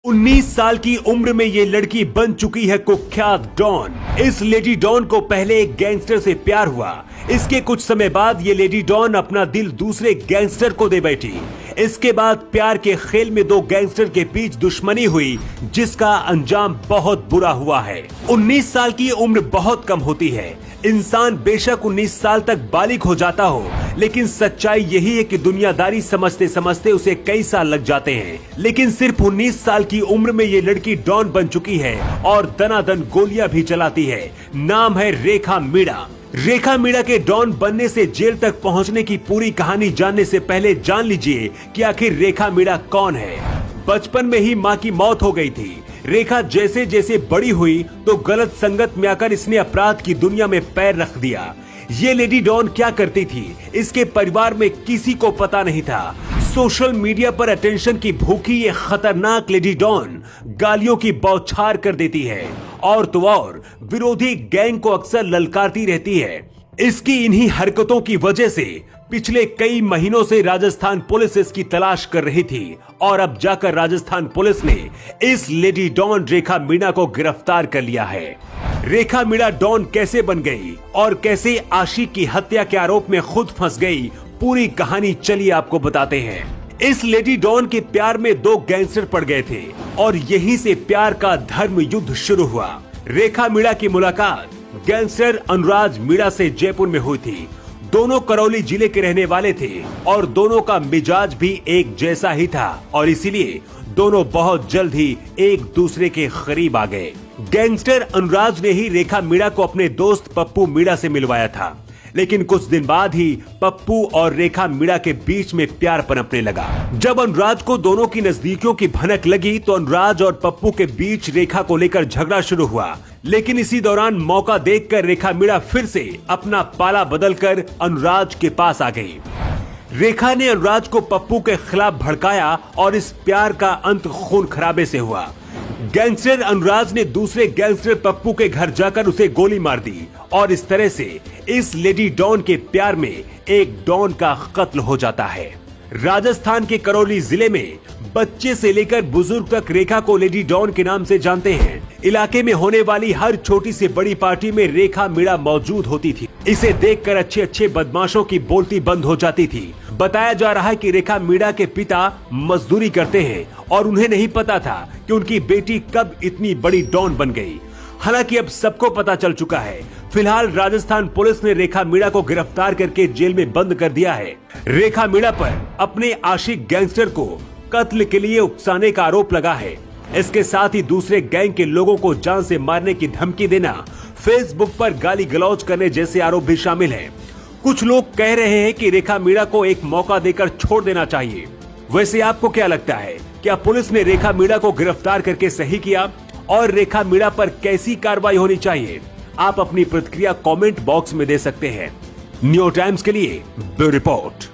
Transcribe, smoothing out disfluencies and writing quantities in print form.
19 साल की उम्र में ये लड़की बन चुकी है कुख्यात डॉन। इस लेडी डॉन को पहले एक गैंगस्टर से प्यार हुआ। इसके कुछ समय बाद ये लेडी डॉन अपना दिल दूसरे गैंगस्टर को दे बैठी। इसके बाद प्यार के खेल में दो गैंगस्टर के बीच दुश्मनी हुई, जिसका अंजाम बहुत बुरा हुआ है। 19 साल की उम्र बहुत कम होती है। इंसान बेशक 19 साल तक बालिग हो जाता हो, लेकिन सच्चाई यही है कि दुनियादारी समझते समझते उसे कई साल लग जाते हैं। लेकिन सिर्फ 19 साल की उम्र में ये लड़की डॉन बन चुकी है और दनादन गोलियां भी चलाती है। नाम है रेखा मीणा। रेखा मीणा के डॉन बनने से जेल तक पहुंचने की पूरी कहानी जानने से पहले जान लीजिए कि आखिर रेखा मीणा कौन है। बचपन में ही मां की मौत हो गई थी। रेखा जैसे जैसे बड़ी हुई तो गलत संगत में आकर इसने अपराध की दुनिया में पैर रख दिया। ये लेडी डॉन क्या करती थी, इसके परिवार में किसी को पता नहीं था। सोशल मीडिया पर अटेंशन की भूखी ये खतरनाक लेडी डॉन गालियों की बौछार कर देती है और तो और विरोधी गैंग को अक्सर ललकारती रहती है। इसकी इन्हीं हरकतों की वजह से पिछले कई महीनों से राजस्थान पुलिस इसकी तलाश कर रही थी और अब जाकर राजस्थान पुलिस ने इस लेडी डॉन रेखा मीणा को गिरफ्तार कर लिया है। रेखा मीणा डॉन कैसे बन गई और कैसे आशिक की हत्या के आरोप में खुद फंस गई, पूरी कहानी चलिए आपको बताते हैं। इस लेडी डॉन के प्यार में दो गैंगस्टर पड़ गए थे और यहीं से प्यार का धर्म युद्ध शुरू हुआ। रेखा मीणा की मुलाकात गैंगस्टर अनुराज मीणा से जयपुर में हुई थी। दोनों करौली जिले के रहने वाले थे और दोनों का मिजाज भी एक जैसा ही था और इसीलिए दोनों बहुत जल्द ही एक दूसरे के करीब आ गए। गैंगस्टर अनुराज ने ही रेखा मीणा को अपने दोस्त पप्पू मीणा से मिलवाया था, लेकिन कुछ दिन बाद ही पप्पू और रेखा मीणा के बीच में प्यार पनपने लगा। जब अनुराज को दोनों की नजदीकियों की भनक लगी तो अनुराज और पप्पू के बीच रेखा को लेकर झगड़ा शुरू हुआ। लेकिन इसी दौरान मौका देखकर रेखा मीणा फिर से अपना पाला बदलकर अनुराज के पास आ गई। रेखा ने अनुराज को पप्पू के खिलाफ भड़काया और इस प्यार का अंत खून खराबे से हुआ। गैंगस्टर अनुराज ने दूसरे गैंगस्टर पप्पू के घर जाकर उसे गोली मार दी और इस तरह से इस लेडी डॉन के प्यार में एक डॉन का कत्ल हो जाता है। राजस्थान के करौली जिले में बच्चे से लेकर बुजुर्ग तक रेखा को लेडी डॉन के नाम से जानते हैं। इलाके में होने वाली हर छोटी से बड़ी पार्टी में रेखा मीणा मौजूद होती थी। इसे देखकर अच्छे अच्छे बदमाशों की बोलती बंद हो जाती थी। बताया जा रहा है कि रेखा मीणा के पिता मजदूरी करते हैं और उन्हें नहीं पता था कि उनकी बेटी कब इतनी बड़ी डॉन बन गई। हालांकि अब सबको पता चल चुका है। फिलहाल राजस्थान पुलिस ने रेखा मीणा को गिरफ्तार करके जेल में बंद कर दिया है। रेखा मीणा पर अपने आशिक गैंगस्टर को कत्ल के लिए उकसाने का आरोप लगा है। इसके साथ ही दूसरे गैंग के लोगों को जान से मारने की धमकी देना, फेसबुक पर गाली गलौज करने जैसे आरोप भी शामिल हैं। कुछ लोग कह रहे हैं कि रेखा मीणा को एक मौका देकर छोड़ देना चाहिए। वैसे आपको क्या लगता है, क्या पुलिस ने रेखा मीणा को गिरफ्तार करके सही किया और रेखा मीणा पर कैसी कार्रवाई होनी चाहिए? आप अपनी प्रतिक्रिया कमेंट बॉक्स में दे सकते हैं। न्यू टाइम्स के लिए ब्यूरो रिपोर्ट।